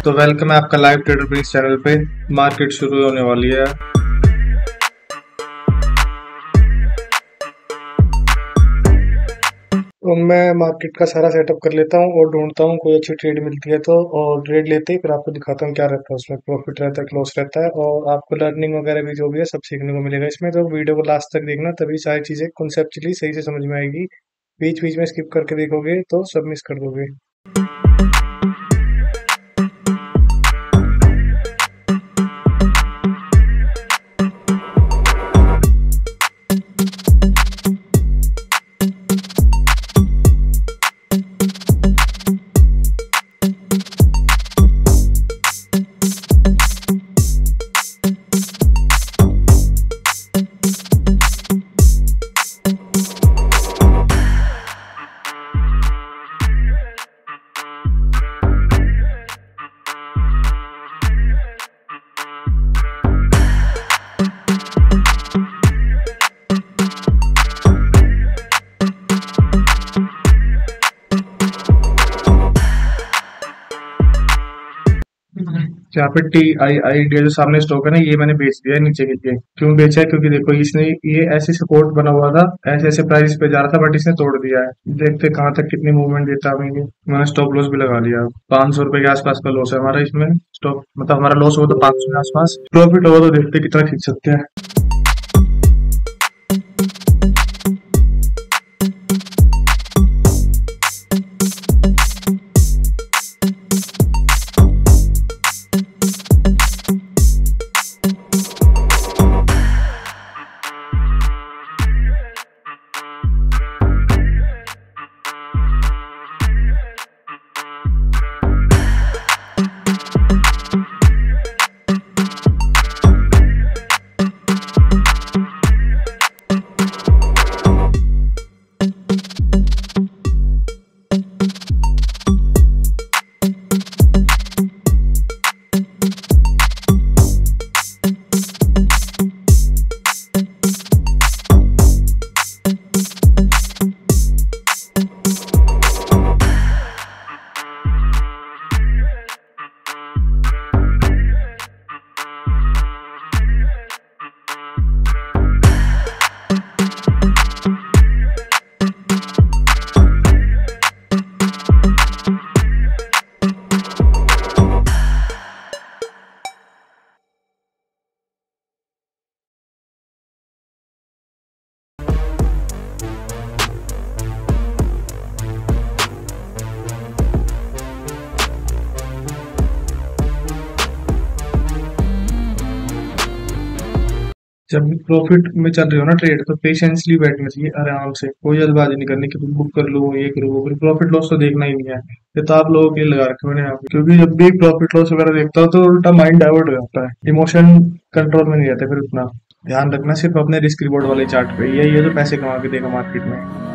तो वेलकम है आपका लाइव ट्रेडर प्रिंस चैनल पे। मार्केट शुरू होने वाली है। तो मैं मार्केट का सारा सेटअप कर लेता हूँ और ढूंढता हूँ कोई अच्छी ट्रेड मिलती है तो, और ट्रेड लेते ही फिर आपको दिखाता हूँ क्या रहता है उसमें, प्रॉफिट रहता है कि लॉस रहता है, और आपको लर्निंग वगैरह भी जो भी है सब सीखने को मिलेगा इसमें। तो वीडियो को लास्ट तक देखना, तभी सारी चीजें कॉन्सेप्चुअली सही से समझ में आएगी। बीच बीच में स्किप करके देखोगे तो सब मिस कर दोगे। यहाँ पे टी आई आई डी जो सामने स्टॉक है ना, ये मैंने बेच दिया है नीचे गिर के। क्यों बेचा है? क्योंकि देखो इसने ये ऐसे सपोर्ट बना हुआ था, ऐसे ऐसे प्राइस पे जा रहा था, बट इसने तोड़ दिया है। देखते कहाँ तक कितनी मूवमेंट देता है ये। मैंने स्टॉप लॉस भी लगा लिया। 500 रुपए के आसपास का लॉस है हमारा इसमें। स्टॉप मतलब हमारा लॉस होगा तो 500 के आसपास, प्रॉफिट होगा तो देखते कितना खींच सकते हैं। जब भी प्रॉफिट में चल रही हो ना ट्रेड, तो पेशेंसली बैठना चाहिए, आराम से, कोई जल्दबाजी नहीं करनी कि बुक कर लो ये करो वो करो। प्रॉफिट लॉस तो देखना ही नहीं है। ये तो आप लोगों के लिए लगा रखे मैंने यहाँ पे, क्योंकि जब भी प्रॉफिट लॉस वगैरह देखता हूँ तो उल्टा माइंड डाइवर्ट हो जाता है, इमोशन कंट्रोल में नहीं रहता फिर उतना। ध्यान रखना सिर्फ अपने रिस्क रिवॉर्ड वाले चार्ट पे, ये तो पैसे कमा के देगा मार्केट में।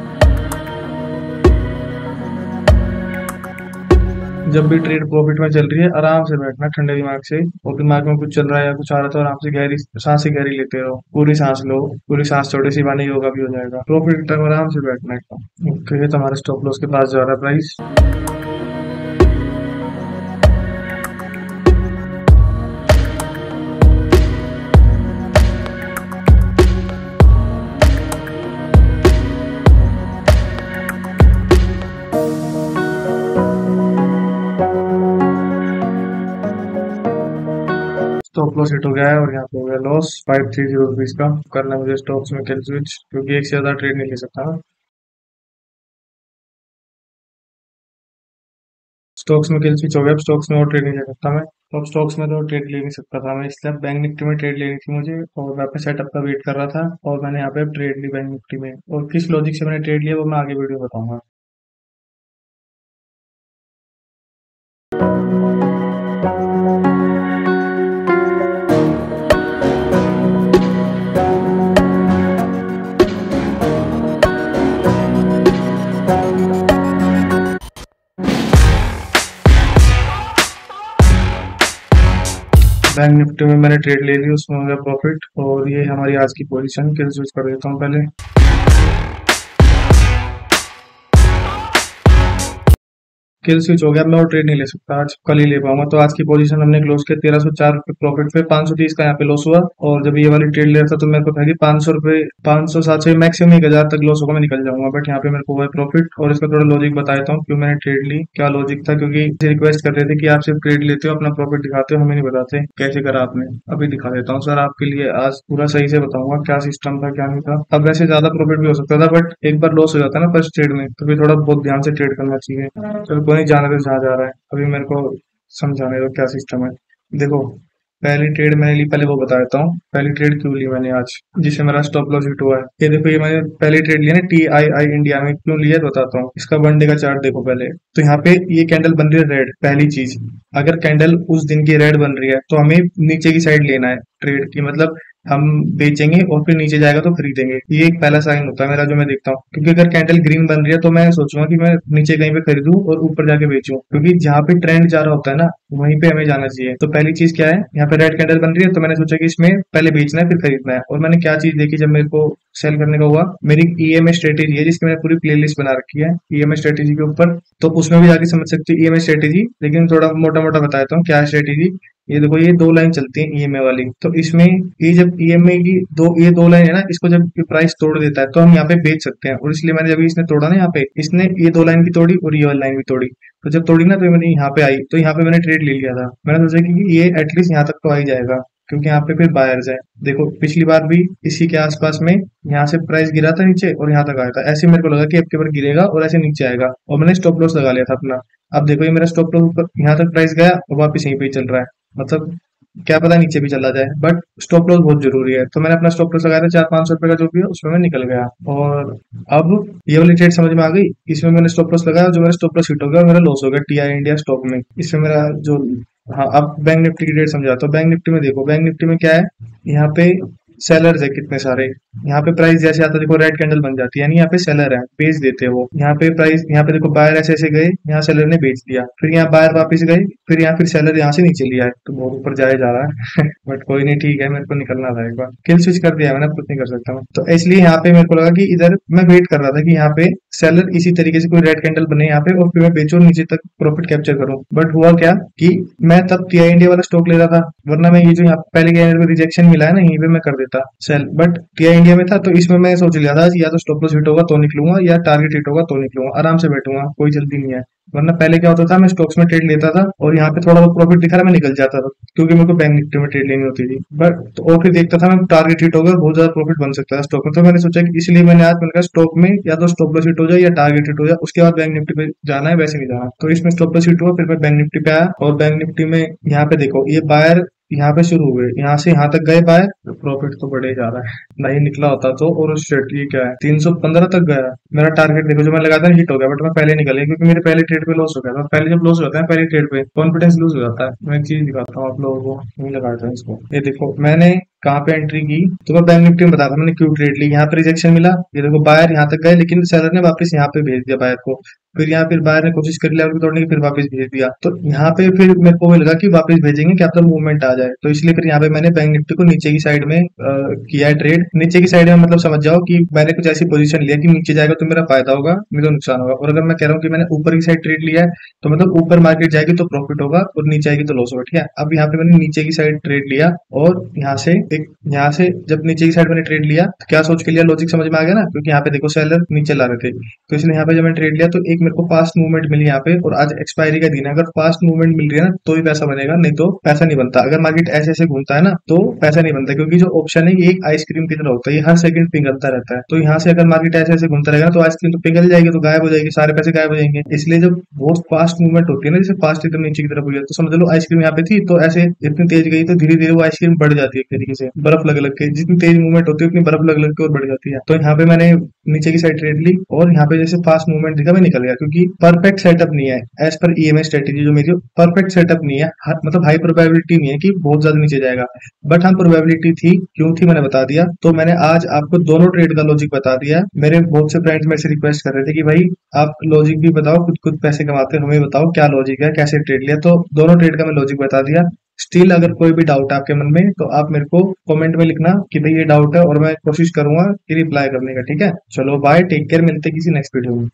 जब भी ट्रेड प्रॉफिट में चल रही है, आराम से बैठना ठंडे दिमाग से, और दिमाग में कुछ चल रहा है या कुछ आ रहा है तो आराम से गहरी सांसें गहरी लेते रहो। पूरी सांस लो, पूरी सांस छोड़े सी वाली योगा भी हो जाएगा। प्रॉफिट टाइम आराम से बैठना एकदम। ओके, तुम्हारे स्टॉप लॉस के पास जा रहा है प्राइस। स्टॉप लॉस हिट हो गया है और यहाँ पे हो गया लॉस 530 रुपीज का। करना है मुझे स्टॉक्स में किल स्विच, क्योंकि एक से ज्यादा ट्रेड नहीं ले सकता ना। स्टॉक्स में किल स्विच हो गया, स्टॉक्स में और ट्रेड नहीं ले सकता मैं। तो अब स्टॉक्स में तो ट्रेड ले नहीं सकता था मैं, इसलिए बैंक निफ्टी में ट्रेड लेनी थी मुझे, और मैं अपने सेटअप का वेट कर रहा था, और मैंने यहाँ पे ट्रेड ली बैंक निफ्टी में। और किस लॉजिक से मैंने ट्रेड लिया वो मैं आगे वीडियो बताऊंगा। बैंक निफ्टी में मैंने ट्रेड ले ली, उसमें हो गया प्रॉफिट, और ये हमारी आज की पोजीशन। किल स्विच कर देता हूँ पहले। किल स्विच हो गया, मैं और ट्रेड नहीं ले सकता आज, कल ही ले पाऊंगा। तो आज की पोजीशन हमने क्लोज किया 1304 प्रॉफिट पे, 530 का यहाँ पे लॉस हुआ। और जब ये वाली ट्रेड ले रहा था तो मेरे को था कि 500 रुपए, 500 700 मैक्सिमम 1000 तक लॉस होगा, मैं निकल जाऊंगा। बट यहाँ पे मेरे को हुआ प्रॉफिट। और इसका थोड़ा लॉजिक बता देता हूँ क्यों मैंने ट्रेड ली, क्या लॉजिक था। क्योंकि रिक्वेस्ट कर रहे थे कि आप सिर्फ ट्रेड लेते हो, अपना प्रॉफिट दिखाते हो, हमें नहीं बताते कैसे करा आपने। अभी दिखा देता हूँ सर आपके लिए, आज पूरा सही से बताऊंगा क्या सिस्टम था क्या नहीं था। अब वैसे ज्यादा प्रॉफिट भी हो सकता था, बट एक बार लॉस हो जाता है ना फर्स्ट ट्रेड में, तो फिर थोड़ा बहुत ध्यान से ट्रेड करना चाहिए। चलो कोई नहीं, जाने दो जहाँ जा रहा है। अभी मेरे को समझाने दो क्या सिस्टम है। देखो, पहली ट्रेड मैंने ली, पहले वो बता देता हूँ पहली ट्रेड क्यों ली मैंने आज, जिससे मेरा स्टॉप लॉस हिट हुआ है। ये देखो, ये मैंने पहली ट्रेड लिया ना TII इंडिया में, क्यों लिया है बताता हूँ। इसका 1 डे का चार्ट देखो पहले। तो यहाँ पे ये कैंडल बन रही है रेड, पहली चीज। अगर कैंडल उस दिन की रेड बन रही है तो हमें नीचे की साइड लेना है ट्रेड की, मतलब हम बेचेंगे और फिर नीचे जाएगा तो खरीदेंगे। ये एक पहला साइन होता है मेरा जो मैं देखता हूँ। क्योंकि अगर कैंडल ग्रीन बन रही है तो मैं सोचूंगा कि मैं नीचे कहीं पे खरीदूं और ऊपर जाके बेचूं, क्योंकि जहाँ पे ट्रेंड जा रहा होता है ना, वहीं पे हमें जाना चाहिए। तो पहली चीज क्या है, यहाँ पे रेड कैंडल बन रही है तो मैंने सोचा कि इसमें पहले बेचना है फिर खरीदना है। और मैंने क्या चीज देखी जब मेरे को सेल करने का हुआ, मेरी EMA स्ट्रेटेजी है जिसकी मैंने पूरी प्लेलिस्ट बना रखी है EMA स्ट्रेटेजी के ऊपर, तो उसमें भी जाके समझ सकते हो EMA स्ट्रेटेजी। लेकिन थोड़ा मोटा मोटा बताता हूँ क्या स्ट्रेटेजी। ये देखो, ये दो लाइन चलती है EMA वाली। तो इसमें ये जब EMA की ये दो लाइन है ना, इसको जब प्राइस तोड़ देता है तो हम यहाँ पे बेच सकते हैं। और इसलिए मैंने जब इसने तोड़ा ना, यहाँ पे इसने ये दो लाइन भी तोड़ी और ये वाली लाइन भी तोड़ी। तो जब तोड़ी ना तो मैंने यहाँ पे आई, तो यहाँ पे मैंने ट्रेड ले लिया था। मैंने सोचा कि ये एटलीस्ट यहाँ तक तो आ ही जाएगा, क्योंकि यहाँ पे फिर बायर्स है। देखो पिछली बार भी इसी के आसपास में यहाँ से प्राइस गिरा था नीचे और यहाँ तक आया था। ऐसे मेरे को लगा कि अब के बार गिरेगा और ऐसे नीचे आएगा, और मैंने स्टॉप लॉस लगा लिया था अपना। अब देखो, ये मेरा स्टॉप लॉस ऊपर यहाँ तक प्राइस गया और वापस यहीं पे ही चल रहा है। मतलब क्या पता नीचे भी चला जाए, बट स्टॉप लॉस बहुत जरूरी है। तो मैंने अपना स्टॉप लॉस लगाया था 400-500 रुपए का जो भी है, उसमें मैं निकल गया। और अब ये वाली ट्रेड समझ में आ गई। इसमें मैंने स्टॉप लॉस लगाया, जो मेरा स्टॉप लॉस हिट हो गया और मेरा लॉस हो गया TI इंडिया स्टॉक में। इसमें मेरा जो, हाँ अब बैंक निफ्टी की रेट समझाता हूँ। बैंक निफ्टी में देखो, बैंक निफ्टी में क्या है, यहाँ पे सेलर्स है कितने सारे। यहाँ पे प्राइस जैसे आता है देखो, रेड कैंडल बन जाती है, यानी यहाँ पे सेलर है, बेच देते हैं वो। यहाँ पे प्राइस, यहाँ पे देखो बायर ऐसे ऐसे गए, यहाँ सेलर ने बेच दिया, फिर यहाँ बायर वापस गए, फिर यहाँ फिर सेलर यहाँ से नीचे लिया है, तो बहुत ऊपर जाया जा रहा है। बट कोई नहीं, ठीक है, मेरे को निकलना था एक बार। किल स्विच कर दिया मैंने, कुछ नहीं कर सकता मैं। तो इसलिए यहाँ पे मेरे को लगा कि इधर मैं वेट कर रहा था कि यहाँ पे सेलर इसी तरीके से कोई रेड कैंडल बने यहाँ पे और फिर मैं बेचूं नीचे तक प्रॉफिट कैप्चर करूं। बट हुआ क्या कि मैं तब TI इंडिया वाला स्टॉक ले रहा था, वरना मैं ये जो यहाँ पहले कैंडल में रिजेक्शन मिला है ना, यहीं पे मैं कर देता सेल। बट TI इंडिया में था तो इसमें मैं सोच लिया था या तो स्टॉप लॉस हिट होगा तो निकलूंगा, या टारगेट हिट होगा तो निकलूंगा, आराम से बैठूंगा, कोई जल्दी नहीं है। वरना पहले क्या होता था, मैं स्टॉक्स में ट्रेड लेता था और यहाँ पे थोड़ा बहुत प्रॉफिट दिखा रहा मैं निकल जाता था, क्योंकि मेरे को बैंक निफ्टी में ट्रेड लेनी होती थी। बट तो और फिर देखता था मैं टारगेट हिट होगा, बहुत ज्यादा प्रॉफिट बन सकता है स्टॉक में। तो मैंने सोचा कि इसलिए मैंने आज, मैंने कहा स्टॉक में या तो स्टॉप लॉस हिट हो जाए या टारगेट हिट हो जाए, उसके बाद बैंक निफ्टी पे जाना है, वैसे नहीं जाना। तो इसमें स्टॉप लॉस हिट हुआ, फिर मैं बैंक निफ्टी पे आया। और बैंक निफ्टी में यहाँ पे देखो, ये बायर यहाँ पे शुरू हुए, यहाँ से यहाँ तक गए बायर, प्रॉफिट तो बढ़े जा रहा है। नहीं निकला होता तो, और स्ट्रेटजी क्या है 315 तक गया। मेरा टारगेट देखो जो मैं लगाया था हिट हो गया, बट मैं पहले निकल गया क्योंकि मेरे पहले ट्रेड पे लॉस हो गया था। पहले जब लॉस होता है पहले ट्रेड पे, कॉन्फिडेंस लूज हो जाता है। मैं एक चीज दिखाता हूँ आप लोगों को, नहीं लगाता हूँ इसको। ये देखो मैंने कहाँ पे एंट्री की, तो मैं बैंक निफ्टी में बताता मैंने क्यों ट्रेड ली। यहाँ पे रिजेक्शन मिला, ये देखो बायर यहाँ तक गए, लेकिन सेलर ने वापस यहाँ पे भेज दिया बायर को। फिर यहाँ फिर बायर ने कोशिश कर लिया तोड़ने की, फिर वापस भेज दिया। तो यहाँ पे फिर मेरे को लगा कि वापस भेजेंगे क्या पता मूवमेंट आ जाए, तो इसलिए फिर यहाँ पे मैंने बैंक निफ्टी को नीचे की साइड में किया है ट्रेड। नीचे की साइड में मतलब समझ जाओ कि मैंने कुछ ऐसी पोजीशन लिया कि नीचे जाएगा तो मेरा फायदा होगा, नहीं तो नुकसान होगा। और अगर मैं कह रहा हूँ कि मैंने ऊपर की साइड ट्रेड लिया है, तो मतलब ऊपर मार्केट जाएगी तो प्रॉफिट होगा और नीचे आएगी तो लॉस होगा, ठीक है। अब यहाँ पे मैंने नीचे की साइड ट्रेड लिया, और यहाँ से जब नीचे की साइड मैंने ट्रेड लिया तो क्या सोच के लिया, लॉजिक समझ में आ गया ना, क्योंकि यहाँ पे देखो सेलर नीचे ला रहे थे। तो इसलिए यहाँ पे जब मैंने ट्रेड लिया तो एक मेरे को फास्ट मूवमेंट मिली यहाँ पे, और आज एक्सपायरी का दिन है। अगर फास्ट मूवमेंट मिल रही है ना तो ही पैसा बनेगा, नहीं तो पैसा नहीं बनता। अगर मार्केट ऐसे ऐसे घूमता है ना तो पैसा नहीं बनता, क्योंकि जो ऑप्शन है ये एक आइसक्रीम की तरह होता है, ये हर सेकंड पिघलता रहता है। तो यहाँ से अगर मार्केट ऐसे ऐसे घूमता रहेगा तो आइसक्रीम तो पिघल जाएगी, तो गायब हो जाएगी, सारे पैसे गायब हो जाएंगे। इसलिए जब बहुत फास्ट मूवमेंट होती है ना, जैसे फास्ट एकदम नीचे की तरफ हुई है, तो समझ लो आइसक्रीम यहाँ पे थी तो ऐसे इतनी तेज गई तो धीरे धीरे वो आइसक्रीम बढ़ जाती है एक तरीके से, बर्फ लग लग के। जितनी तेज मूवमेंट होती है उतनी बर्फ लग लग के और बढ़ जाती है। तो यहाँ पे मैंने नीचे की साइड ट्रेड ली, और यहाँ पे जैसे फास्ट मूवमेंट दिखा मैं निकल गया, क्योंकि परफेक्ट सेटअप नहीं है एज पर EMA स्ट्रेटेजी। जो मेरी परफेक्ट सेटअप नहीं है, मतलब हाई प्रोबेबिलिटी नहीं है कि बहुत ज्यादा नीचे जाएगा, बट हाँ प्रोबेबिलिटी थी। क्यों थी मैंने बता दिया। तो मैंने आज आपको दोनों ट्रेड का लॉजिक बता दिया। मेरे बहुत से फ्रेंड्स मेरे से रिक्वेस्ट कर रहे थे कि भाई आप लॉजिक भी बताओ, खुद खुद पैसे कमाते हो, हमें बताओ क्या लॉजिक है, कैसे ट्रेड लिया। तो दोनों ट्रेड का मैं लॉजिक बता दिया। स्टिल अगर कोई भी डाउट है आपके मन में तो आप मेरे को कमेंट में लिखना कि भाई ये डाउट है, और मैं कोशिश करूंगा कि रिप्लाई करने का, ठीक है। चलो बाय, टेक केयर, मिलते हैं किसी नेक्स्ट वीडियो में।